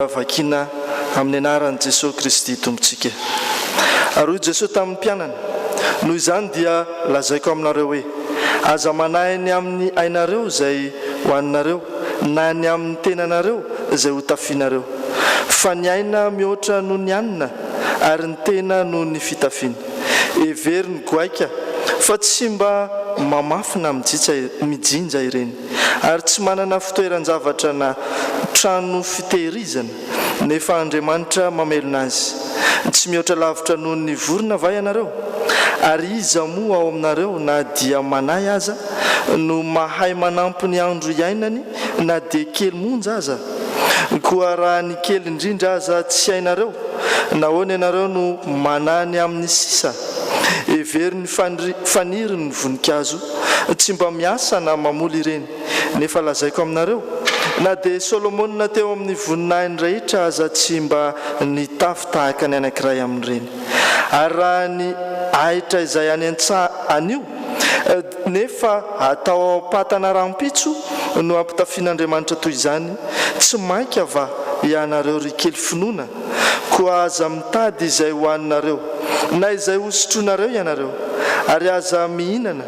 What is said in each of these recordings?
vakina amin'ny anaran'i Jesosy Kristy tompontsika. Ary Jesosy tamin'ny mpianana, noho izany dia lazaiko aminareo hoe aza manahy ny amin'ny ainareo izay hoaninareo na ny amin'ny tenanareo izay ho tafianareo, fa ny aina mihoatra noho ny anina ary ny tena noho ny fitafiana. Every ny goaika fa tsy mba mamafina mijinja ireny, ary tsy manana fitoeran-javatra na trano fitehirizana, nefa Andriamanitra mamelona azy. Tsy mihoatra lavitra noho ny vorona va ianareo? Ary iza moa ao aminareo na dia manahy aza no mahay manampy ny andro iainany na dia kely monja aza? Koa raha ny kely indrindra aza tsy hainareo, nahoana ianareo no manany amin'ny sisa? Every ny faniry ny voninkazo tsy mba miasa na mamoly ireny. Nefa lazaiko aminareo, na dia Solomona teo amin'ny voninahiny rehetra aza tsy mba nitafy tahaka ny anankiray amin'ireny. Ary raha ny ahitra izay any an-tsaha anio nefa atao ao patana rampitso no ampitafian'Andriamanitra toy izany, tsy mainka va ianareo ry kely finoana? Koa aza mitady izay hoaninareo na izay hosotronareo ianareo, ary aza mihinana,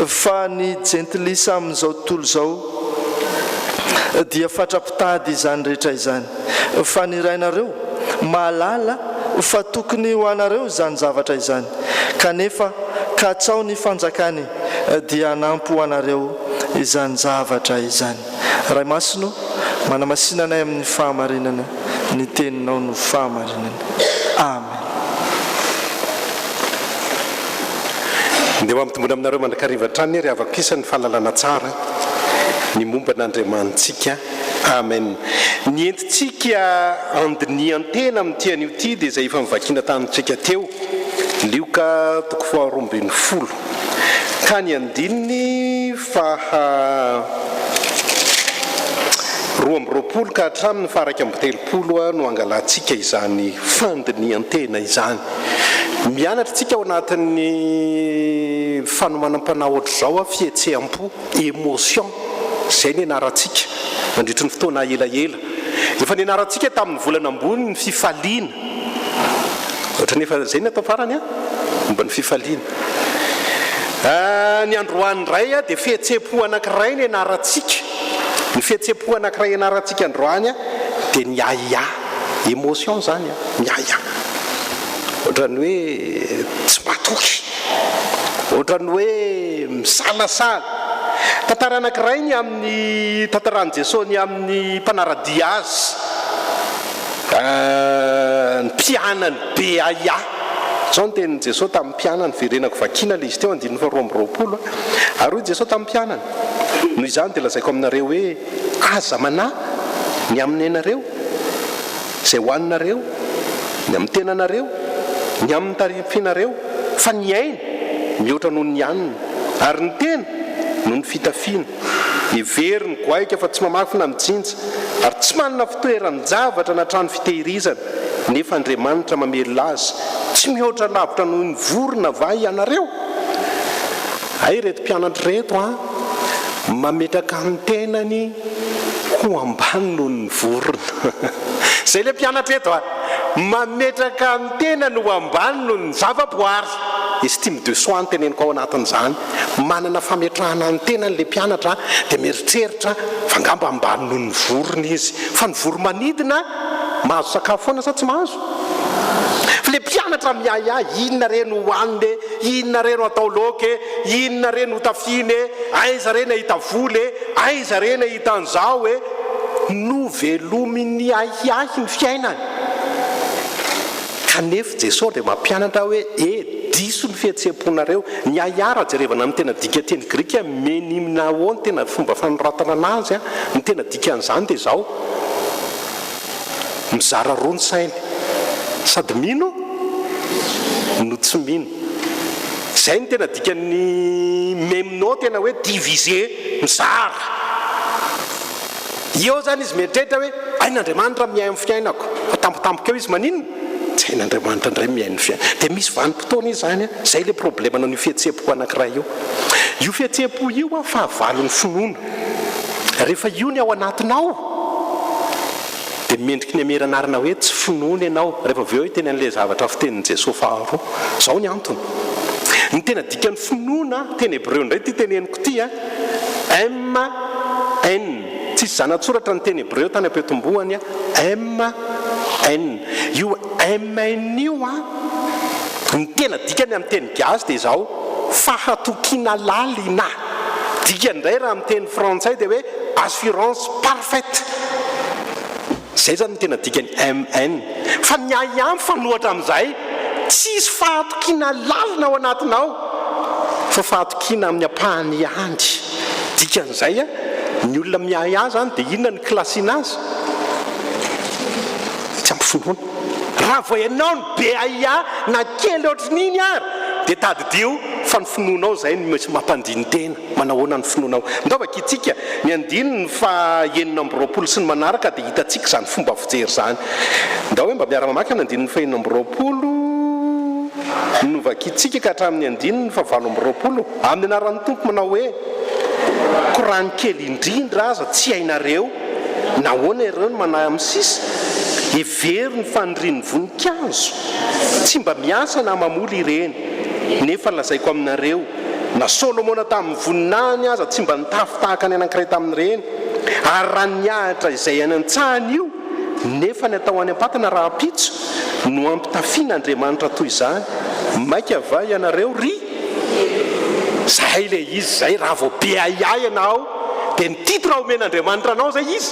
fa ny jentilisa amin'izao tontolo izao dia fatra-pitady izany rehetra izany. Fa ny rainareo mahalala fa tokony ho anareo izany zavatra izany, kanefa katsao ny fanjakany dia hanampy ho anareo izany zavatra izany. Ray masino, manamasinanay amin'ny fahamarinana, ny teninao no fahamarinana. Amen. Dia mampitomboana aminareo mandrakariva trany ry avako isan'ny fahalalana tsara ny momba n'Andriamanitsika. Amen. Ny entintsika andinian-tena amin'ity anio ity dia izay efa mivakina tanintsika teo, Lioka 2:12, ka ny andininy 2:20 ka hatramin'ny 2:30 no angalantsika izany fandinian-tena izany. Mianatra tsika ao anatin'ny fanomanam-panao ohatr'izao fihetseam-po, émotion, izay ny anarantsika mandritry ny fotoana elaela. Efa ny anarantsika tamin'ny volana ambony ny fifaliana, ohatra nefa izay ny atao farany momba ny fifaliana. Ny androany iray dia fihetsepo anankiray ny anarantsika. Ny fihetsepo anankiray anarantsika androany dia ny aya, émotion zany, ny aya. Ohatrany hoe tsy matoky, ohatrany hoe misalasala. Tantara anankiray ny amin'ny tantaran'i Jesosy ny amin'ny mpanaradia azy, ny mpianany be aya. Zao ny tenin'i Jesosy tamin'ny mpianany, verenako vakina le izy teo 2:20. Ary hoy Jesosy tamin'ny mpianany, noho izany dia lazaiko aminareo hoe aza manahy ny amin'ny ainareo izay hoaninareo, ny amin'ny tenanareo, ny amin'ny tarifinareo, fa ny aina mihoatra noho ny anina, ary ny tena noho ny fitafiana. Every ny goaika fa tsy mamafina mijinja, ary tsy manana fitoeran-javatra na trano fitehirizana, nefa Andriamanitra mamelona azy. Tsy mihoatra lavitra noho ny vorona va ianareo? Ay reto mpianatra reto mametraka amin'ny tenany ho ambany noho ny vorona. Zay le mpianatra reto mametraka amin'ny tenany ho ambany noho ny zava-boary. Estime de soi ny teneniko ao anatin'izany. Manana fametrahana ny tenany le mpianatra dia mieritreritra fa angamba ambany noho ny vorona izy. Fa ny voromanidina mahazo sakafo foana sa tsy mahazo? Fa le mpianatra miaya, inona reny hohaniny, inona reny atao laoka, inona reny hotafiny, aiza reny hita voly, aiza reny hita an'izao no velominy ahiahy ny fiainany. Kanefa Jesosy dia mampianatra hoe diso ny fihetseponareo. Ny ayara jerevana amin'ny tena dika teny grika menimina ao ny tena fomba fanoratana anazy. Ny tena dika an'izany dia izao: mizara roa ny sainy, sady mino no tsy mino. Zay ny tena dikany meminao, tena hoe divisé, mizara. Eo zany izy mieritreritra hoe ain'Andriamanitra miay amin'ny fiainako, fa tampotampoka eo izy maninona? Tsy hain'Andriamanitra indray miay ny fiainana. Dia misy vanim-potoana izy zany. Zay le problème anao io fihetsepo anankiray io. Io fihetsepo io fahavalon'ny finoana. Rehefa io ny ao anatinao dia mendriky ny ameranarina hoe tsy finoana ianao rehefa avy eo teny an'ilay zavatra fitenin'i Jesosy faharoa. Zao ny antony. Ny tena dikan'ny finoana teny Hebreo indray ty teneniko ty MN. Tsisy zanatsoratra ny teny Hebreo tany ampetombohany MN. Io MN io ny tena dikany amin'ny teny gasy dia izao fahatokiana lalina. Dikany indray raha amin'ny teny frantsay dia hoe assurance parfaite. Zay zany ny tena dikany MN. Fa miahy fanohatra amin'izay tsisy fahatokiana lalina ao anatinao fa fahatokiana amin'ny apahany ihany. Dikan'izay ny olona miahy zany dia inona ny klasina azy? Tsy ampy finoana. Raha vao ianao ny be aia na kely ohatrin'iny ary dia tadidio fa ny finoanao zay ny mampandiny tena. Manahoana ny finoanao? Ndaovaka itsika ny andininy fa 9 sy ny manaraka dia hitatsika zany fomba fijery zany. Ndao hoe mba miara-mamaky ny andininy fa 9 novaka itsika ka hatramin'ny andininy fa 9 amin'ny anaran'ny tompo manao hoe korany kely indrindra aza tsy hainareo nahoana ireo ny manahy amin'ny sisa hevery ny fanirian'ny voninkazo tsy mba miasa na mamoly ireny nefa lazaiko aminareo na Solomona tamin'ny voninahiny aza tsy mba nitafy tahaka ny anankiray tamin'ireny ary raha niahatra izay any an-tsahany io nefa ny atao any am-patana raha pitso no ampitafiana Andriamanitra toy izany maika va ianareo ry zay le izy zay raha vao be ahiahy ianao dia ny titro omen'Andriamanitra anao zay izy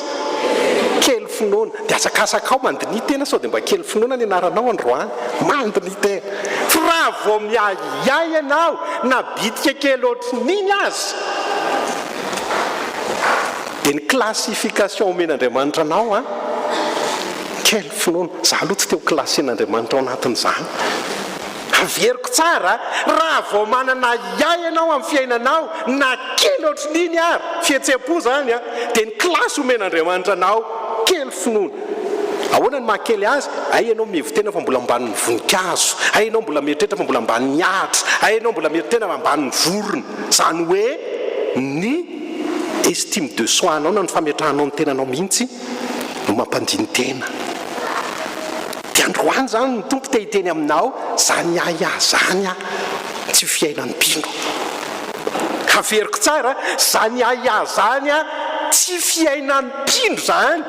kely finoana dia asakasakao mandiny tena sao dia mba kely finoana ny anaranao androany mandiny tena fa raha vao miahiahy ianao na bitika kely ohatrin'iny azy dia ny classification omen'Andriamanitra anao kely finoana za aloha tsy teo klasian'Andriamanitra ao anatin'izany. Averiko tsara raha vao manana iay ianao amin'ny fiainanao na kely ohatrin'iny ary fihetsepo zany dia ny klasy omen'Andriamanitra anao kely finoana. Ahoana ny mahakely azy? Ay ianao mihevitena fa mbola ambanin'ny voninkazo, ay ianao mbola mieritreritra fa mbola ambanin'ny ahitra, ay ianao mbola mieritreritra fa ambanin'ny vorona. Zany hoe ny estime de soi anao na ny fametrahanao ny tenanao mihitsy no mampandiny tena. Dia androany zany ny tompo tehiteny aminao zany ahiahy zany tsy fiainan'ny mpino. Averiko tsara zany ahiahy zany tsy fiainan'ny mpino zany.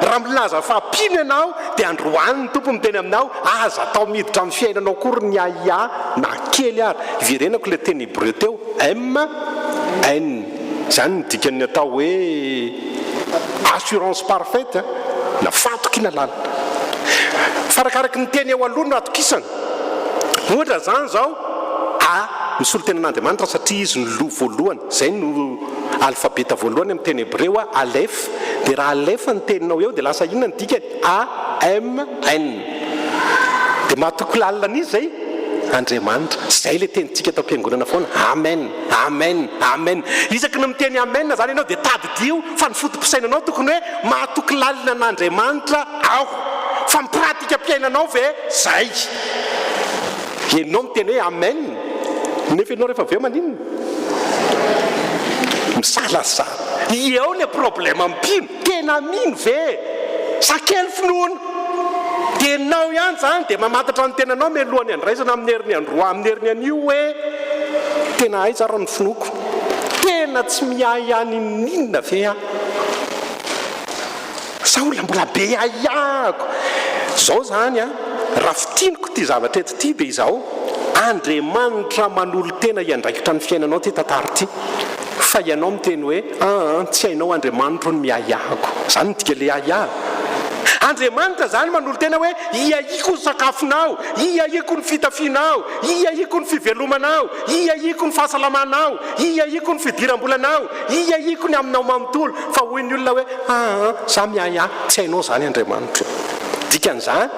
Raha milaza fa mpino ianao dia androany ny tompo miteny aminao aza atao miditra amin'ny fiainanao kory ny ahiahy na kely ary. Iverenako le teny Hebreo teo MN. Zany ny dikany atao hoe assurance parfaite na fahatokiana lalina. Farakaraky ny teny eo aloha no atokisana. Ohatra zany zao misolo tenan'Andriamanitra satria izy no voalohany. Zay no alfabeta voalohany amin'ny teny Hebreo alef. Dia raha alef ny teninao eo dia lasa inona ny dikany AMN. Dia mahatoky lalina an'izy zay Andriamanitra. Zay le tenitsika tao am-piangonana foana. Amen, amen, amen. Isaky ny miteny amen zany ianao dia tadidio fa ny fotom-pisainanao tokony hoe mahatoky lalina an'Andriamanitra aho. Fa mipratika mpiainanao ve zay. Ianao miteny hoe amen nefa ianao rehefa avy eo maninona misalasala. Eo le problème ampino tena mino ve sa kely finoana. Tenao ihany zany dia mamatatra ny tenanao mialohan'ny andraisana amin'ny herin'ny androa amin'ny herin'ny anio hoe tena ay tsara ny finoko tena tsy miahy any ninona ve sa olona mbola be ahihako. Zao zany raha fitiniko ty zavatra eto ty dia izao Andriamanitra manolo tena iandraikitra ny fiainanao ty tantara ty fa ianao miteny hoe tsy hainao Andriamanitra no miahihako. Zany ny dika le ahiahy. Andriamanitra zany manolo tena hoe iaiko ny sakafonao, iaiko ny fitafianao, iaiko ny fivelomanao, iaiko ny fahasalamanao, iaiko ny fidiram-bolanao, iaiko ny aminao manontolo. Fa hoy ny olona hoe za miahiahy tsy hainao zany Andriamanitra. Dikan'izany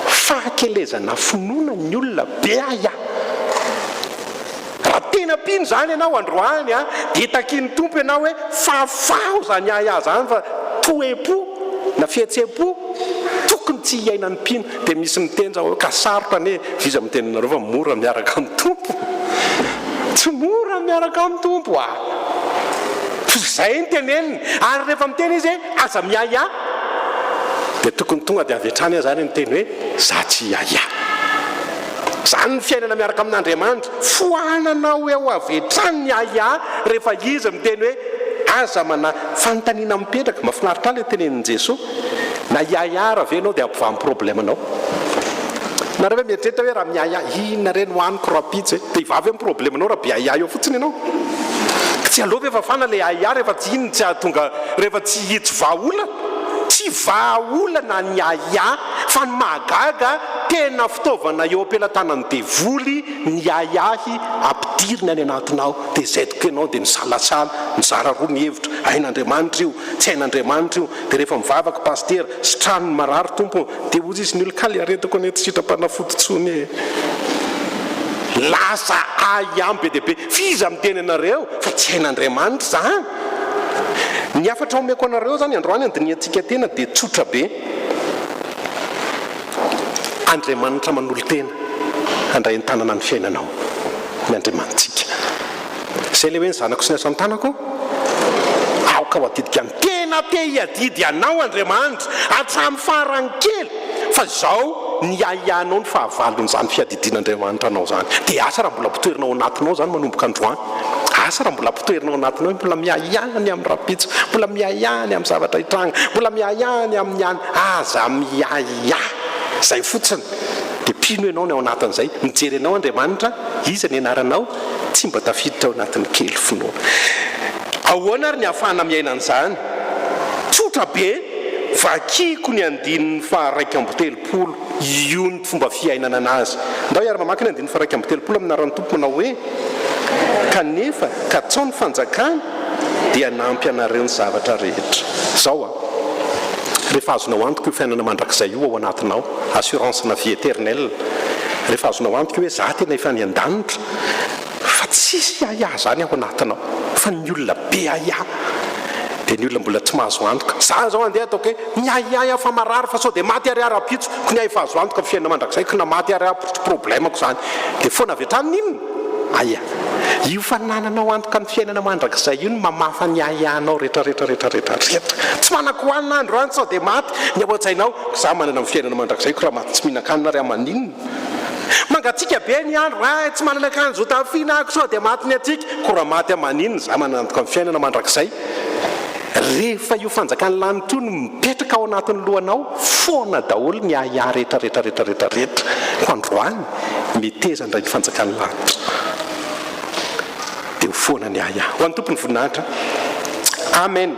fahakelezana finoana ny olona be ahiahy. Raha tena pino zany ianao androany dia takiany tompo ianao hoe fahafaho zany ahiahy zany fa toepo na fihetsepo tokony tsy hiainan'ny mpino. Dia misy mitenja hoe kasarotra ane viza mitenanareo fa mora miaraka amin'ny tompo. Tsy mora miaraka amin'ny tompo zay ny teneniny. Ary rehefa miteny izy aza miahiahy dia tokony tonga dia avy hatrany zany ny teny hoe za tsy yaya. Zany ny fiainana miaraka amin'Andriamanitra, foananao eo avy hatrany ny yaya rehefa izy miteny hoe aza mana fanontaniana mipetraka. Mahafinaritra ilay tenenin' Jesosy, na yaya raha venao dia ampivamy problemanao. Nareo hoe mieritreritra hoe raha miaya inona reny hoaniko rapitsy dia hivavy amin'ny problemanao raha be yaya eo fotsiny ianao. Tsy alova efa fana le yaya rehefa tsy inona tsy ahatonga, rehefa tsy hitsy vahaolana, tsy vahaolana ny yaya fa ny mahagaga tena fitaovana eo am-pelantanan'ny devoly ny yayahy ampidiriny any anatinao. Dia izay tokoa ianao dia misalasala, mizara roa mihevitra, ain'Andriamanitra io, tsy ain'Andriamanitra io. Dia rehefa mivavaka pastera sy tranony marary tompo dia ozy izy ny olonkaly aretako ny sitrapanafotitsony e. Lasa ayam be deaibe fiza miteny anareo fa tsy ain'Andriamanitra zany. Ny afatra omeko anareo zany androany andiniantsika tena dia tsotra be. Andriamanitra manolo tena handray an-tanana ny fiainanao ny Andriamanitsika. Izay le hoe ny zanako sy ny asa ny tanako aoka ho adidika ny tena te hiadidy anao Andriamanitra hatramin'ny farany kely, fa zao ny yayanao ny fahavalon'izany fiadidin'Andriamanitra anao zany. Dia asa raha mbola pitoerinao anatinao zany manomboka androany. Asa raha mbola pitoerinao anatinao mbola miayany amin'ny rapitso, mbola miayany amin'ny zavatra hitranga, mbola miayany amin'ny any, aza miaya zay fotsiny. Dia pino ianao ny ao anatin'izay, mijery anao Andriamanitra, iza ny anaranao, tsy mba tafiditra ao anatin'ny kely finoana. Ahoana ary ny ahafahana miaina an'izany? Tsotra be. Vakiko ny andininy faha-raika amby telopolo, io ny fomba fiainana anazy. Ndao iara-mamaky ny andininy faha-raika amby telopolo amin'ny anaran'ny Tompo manao hoe kanefa ka tsao ny fanjakana dia nampy anareo ny zavatra rehetra. Zao rehefa azonao antoko io fiainana mandrakizay io ao anatinao, assurance na vie éternelle. Rehefa azonao antoko hoe za tena efa ny an-danitra, fa tsisy yaya zany ao anatinao, fa ny olona be yaya. Dia ny olona mbola tsy mahazo antoka. Za zao andeha ataoko hoe miayaya fa marary fa sao dia maty ary ara-pitso ko ny efa azo antoka fiainana mandrakizay ko na maty ary problemako zany. Dia foana avy hatrany inona? Aya. Io fanananao antoka ny fiainana mandrakizay io no mamafa ny yayanao rehetrarehetra. Tsy manako hoanina andro any sao dia maty ny ao an-tsainao za manana ny fiainana mandrakizay ko raha maty tsy mihinan-kanina ary amaninona. Mangatsika be ny andro tsy manana akanjo tafiana ako sao dia maty ny atsika ko raha maty amaninona za manana antoka ny fiainana mandrakizay. Rehefa io fanjakany lanitra io no mipetraka ao anatin'ny lohanao, foana daholo ny yaya rehetrarehetra ko androany miteza indray ny fanjakany lanitra. Dia ho foana ny yaya. Ho an'ny tompony voninahitra. Amen.